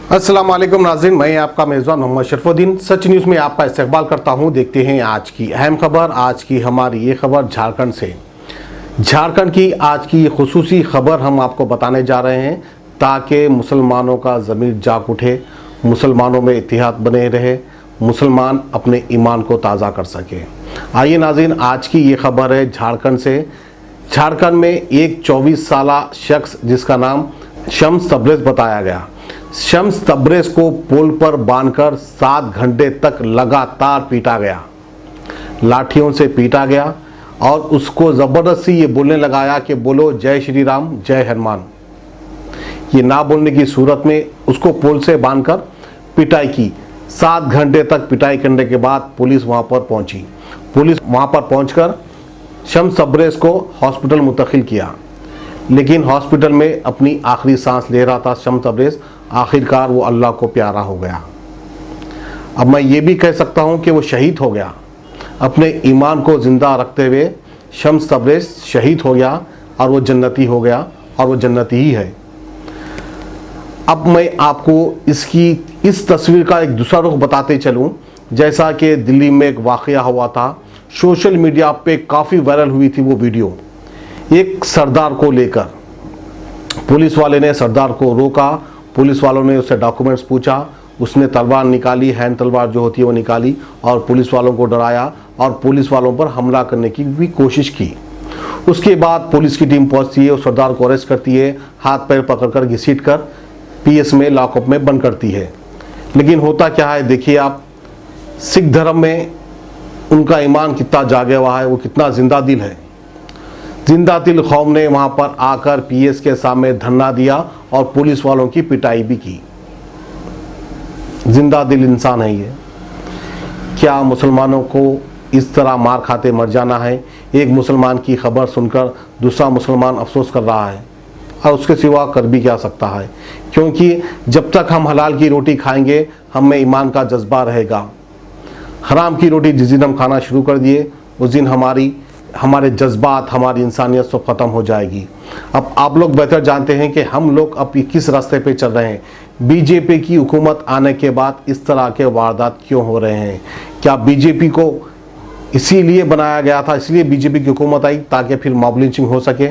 अस्सलाम वालेकुम नाज़रीन, मैं आपका मेज़बान मोहम्मद शरफुद्दीन सच न्यूज़ में आपका इस्तकबाल करता हूं। देखते हैं आज की अहम खबर। आज की हमारी ये खबर झारखंड से। झारखंड की आज की खुसूसी खबर हम आपको बताने जा रहे हैं ताकि मुसलमानों का ज़मीर जाग उठे, मुसलमानों में इत्तेहाद बने रहे, मुसलमान अपने ईमान को ताज़ा कर सके। आइए नाज़रीन, आज की ये खबर है झारखंड से। झारखंड में एक 24 साला शख्स जिसका नाम शम्स तबरेज़ बताया गया, शम्स तबरेज़ को पोल पर बांधकर 7 घंटे तक लगातार पीटा गया, लाठियों से पीटा गया और उसको ज़बरदस्ती ये बोलने लगाया कि बोलो जय श्री राम जय हनुमान। ये ना बोलने की सूरत में उसको पोल से बांधकर पिटाई की। 7 घंटे तक पिटाई करने के बाद पुलिस वहाँ पर पहुँची। पुलिस वहाँ पर पहुँचकर शम्स तबरेज़ को हॉस्पिटल मुंतकिल किया, लेकिन हॉस्पिटल में अपनी आखिरी सांस ले रहा था शम्स तबरेज़। आखिरकार वो अल्लाह को प्यारा हो गया। अब मैं ये भी कह सकता हूँ कि वो शहीद हो गया। अपने ईमान को ज़िंदा रखते हुए शम्स तबरेज़ शहीद हो गया और वो जन्नती हो गया और वो जन्नती ही है। अब मैं आपको इस तस्वीर का एक दूसरा रुख बताते चलूँ। जैसा कि दिल्ली में एक वाक़या हुआ था, सोशल मीडिया पे काफ़ी वायरल हुई थी वो वीडियो। एक सरदार को लेकर पुलिस वाले ने सरदार को रोका, पुलिस वालों ने उससे डॉक्यूमेंट्स पूछा, उसने तलवार निकाली, हैंड तलवार जो होती है वो निकाली और पुलिस वालों को डराया और पुलिस वालों पर हमला करने की भी कोशिश की। उसके बाद पुलिस की टीम पहुंचती है, उस सरदार को अरेस्ट करती है, हाथ पैर पकड़कर घसीट कर पीएस में लॉकअप में बंद करती है। लेकिन होता क्या है, देखिए आप, सिख धर्म में उनका ईमान कितना जागे हुआ है, वो कितना जिंदा दिल है। जिंदा दिल कौम ने वहाँ पर आकर पीएस के सामने धरना दिया और पुलिस वालों की पिटाई भी की। जिंदा दिल इंसान है ये। क्या मुसलमानों को इस तरह मार खाते मर जाना है? एक मुसलमान की खबर सुनकर दूसरा मुसलमान अफसोस कर रहा है और उसके सिवा कर भी क्या सकता है, क्योंकि जब तक हम हलाल की रोटी खाएंगे हम में ईमान का जज्बा रहेगा। हराम की रोटी जिस दिन हम खाना शुरू कर दिए उस दिन हमारे जज्बात, हमारी इंसानियत सब ख़त्म हो जाएगी। अब आप लोग बेहतर जानते हैं कि हम लोग अब किस रास्ते पे चल रहे हैं। बीजेपी की हुकूमत आने के बाद इस तरह के वारदात क्यों हो रहे हैं? क्या बीजेपी को इसीलिए बनाया गया था, इसलिए बीजेपी की हुकूमत आई ताकि फिर मॉब लिंचिंग हो सके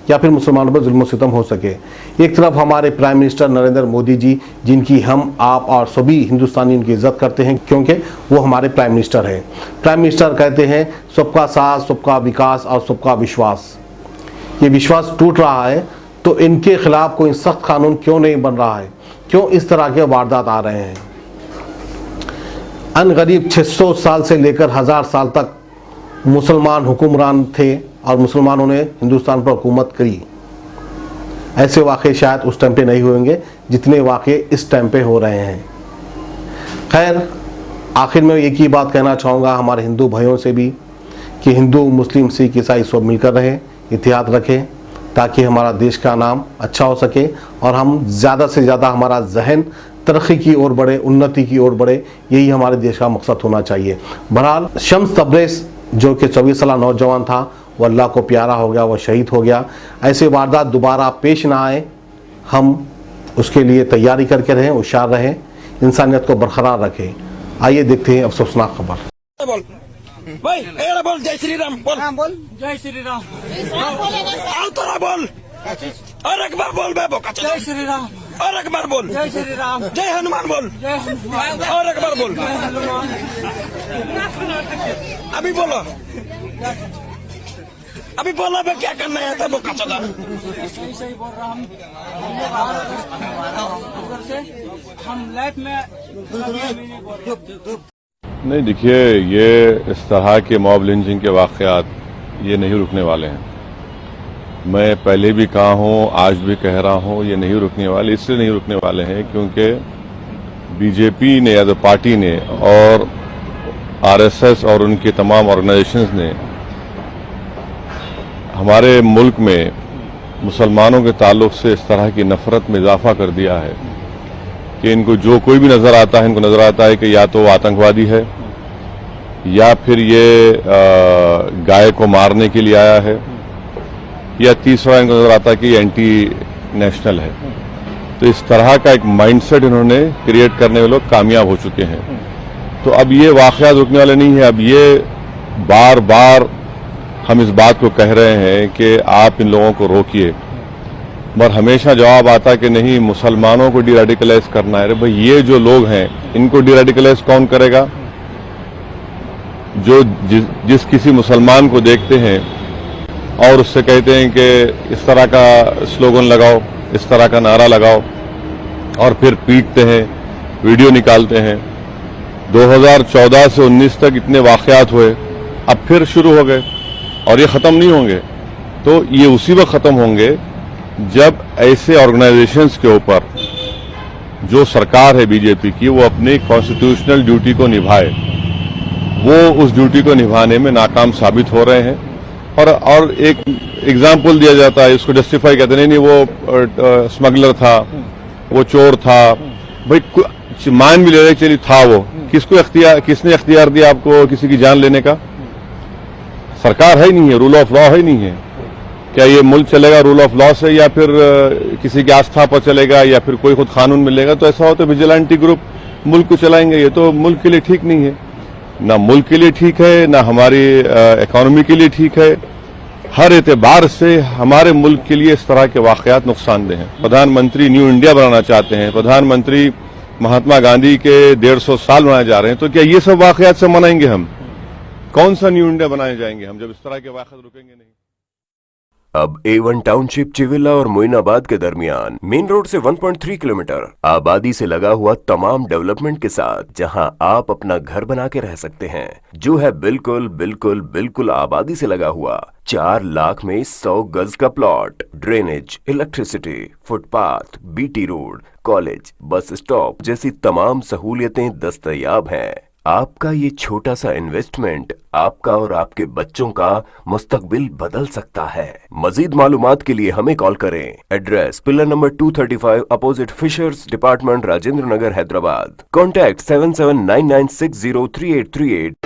या फिर मुसलमानों पर जुल्म सितम हो सके? एक तरफ हमारे प्राइम मिनिस्टर नरेंद्र मोदी जी, जिनकी हम, आप और सभी हिंदुस्तानी उनकी इज्जत करते हैं क्योंकि वो हमारे प्राइम मिनिस्टर हैं। प्राइम मिनिस्टर कहते हैं सबका साथ, सबका विकास और सबका विश्वास। ये विश्वास टूट रहा है तो इनके खिलाफ कोई सख्त कानून क्यों नहीं बन रहा है? क्यों इस तरह के वारदात आ रहे हैं? अनगरीब 600 साल से लेकर 1000 साल तक मुसलमान हुक्मरान थे और मुसलमानों ने हिंदुस्तान पर हुकूमत करी। ऐसे वाक़े शायद उस टाइम पे नहीं होंगे जितने वाक़े इस टाइम पे हो रहे हैं। खैर, आखिर में एक ही बात कहना चाहूँगा हमारे हिंदू भाइयों से भी कि हिंदू, मुस्लिम, सिख, ईसाई सब मिलकर रहें, इत्तेहाद रखें ताकि हमारा देश का नाम अच्छा हो सके और हम ज़्यादा से ज़्यादा हमारा जहन तरक्की की ओर बढ़े, उन्नति की ओर बढ़े। यही हमारे देश का मकसद होना चाहिए। बहरहाल शम्स तबरेज़ जो कि 24 साल नौजवान था, वो अल्लाह को प्यारा हो गया, वो शहीद हो गया। ऐसे वारदात दोबारा पेश ना आए, हम उसके लिए तैयारी करके रहें, होशियार रहें, इंसानियत को बरकरार रखें। आइए देखते हैं अफसोसनाक खबर। बोल भाई, बोल जय श्री राम बोल, जय श्री राम। आओ तोरा बोल और एक बार बोल बे बोका, जय श्री राम। और एक बार बोल जय श्री राम। जय हनुमान बोल, जय हनुमान। और एक बार बोल, जय हनुमान। अभी बोलो, अभी बोला बे, क्या करना है था बोका चला? सही सही बोल रहा हूँ। उधर से हम लाइफ में नहीं बोल रहे। नहीं, देखिए, ये इस तरह के मॉब लिंचिंग के वाक़यात ये नहीं रुकने वाले हैं। मैं पहले भी कहा हूँ, आज भी कह रहा हूँ, ये नहीं रुकने वाले। इसलिए नहीं रुकने वाले हैं क्योंकि बीजेपी ने एज अ पार्टी ने और आरएसएस और उनके तमाम ऑर्गेनाइजेशंस ने हमारे मुल्क में मुसलमानों के ताल्लुक से इस तरह की नफरत में इजाफा कर दिया है कि इनको जो कोई भी नज़र आता है, इनको नज़र आता है कि या तो वो आतंकवादी है या फिर ये गाय को मारने के लिए आया है, या तीसरा इनको नज़र आता है कि एंटी नेशनल है। तो इस तरह का एक माइंडसेट इन्होंने क्रिएट करने में लोग कामयाब हो चुके हैं। तो अब ये वाकयात रुकने वाले नहीं है। अब ये बार बार हम इस बात को कह रहे हैं कि आप इन लोगों को रोकिए, मगर हमेशा जवाब आता कि नहीं, मुसलमानों को डीरेडिकलाइज करना है। अरे भाई, ये जो लोग हैं इनको डीरेडिकलाइज कौन करेगा? जो जिस किसी मुसलमान को देखते हैं और उससे कहते हैं कि इस तरह का स्लोगन लगाओ, इस तरह का नारा लगाओ, और फिर पीटते हैं, वीडियो निकालते हैं। 2014 से 19 तक इतने वाकयात हुए, अब फिर शुरू हो गए और ये ख़त्म नहीं होंगे। तो ये उसी वक्त ख़त्म होंगे जब ऐसे ऑर्गेनाइजेशंस के ऊपर जो सरकार है बीजेपी की, वो अपनी कॉन्स्टिट्यूशनल ड्यूटी को निभाए। वो उस ड्यूटी को निभाने में नाकाम साबित हो रहे हैं। और एक एग्जाम्पल दिया जाता है, इसको जस्टिफाई कहते नहीं, वो स्मगलर था, वो चोर था। भाई मान भी ले रहे, चलिए था वो, किसने इख्तियार दिया आपको किसी की जान लेने का? सरकार है ही नहीं है, रूल ऑफ लॉ है ही नहीं है। क्या ये मुल्क चलेगा रूल ऑफ लॉ से, या फिर किसी की आस्था पर चलेगा, या फिर कोई खुद कानून मिलेगा? तो ऐसा हो तो विजिलेंटी ग्रुप मुल्क को चलाएंगे। ये तो मुल्क के लिए ठीक नहीं है, ना मुल्क के लिए ठीक है, ना हमारी इकोनॉमी के लिए ठीक है। हर एतबार से हमारे मुल्क के लिए इस तरह के वाकयात नुकसानदेह हैं। प्रधानमंत्री न्यू इंडिया बनाना चाहते हैं, प्रधानमंत्री महात्मा गांधी के 150 साल मनाए जा रहे हैं, तो क्या ये सब वाकयात से मनाएंगे हम? कौन सा न्यू इंडिया बनाए जाएंगे हम जब इस तरह के वाकयात रुकेंगे नहीं? अब A1 टाउनशिप चिविला और मोइनाबाद के दरमियान मेन रोड से 1.3 किलोमीटर आबादी से लगा हुआ तमाम डेवलपमेंट के साथ जहां आप अपना घर बना के रह सकते हैं, जो है बिल्कुल बिल्कुल बिल्कुल आबादी से लगा हुआ। 4 लाख में 100 गज का plot, drainage, electricity, footpath, BT road, college, bus stop जैसी तमाम सहूलियतें दस्तयाब हैं। आपका ये छोटा सा इन्वेस्टमेंट आपका और आपके बच्चों का मुस्तकबिल बदल सकता है। मजीद मालूमात के लिए हमें कॉल करें। Address pillar number 235 opposite fisheries department, Rajendra Nagar, Hyderabad. Contact 7799603838।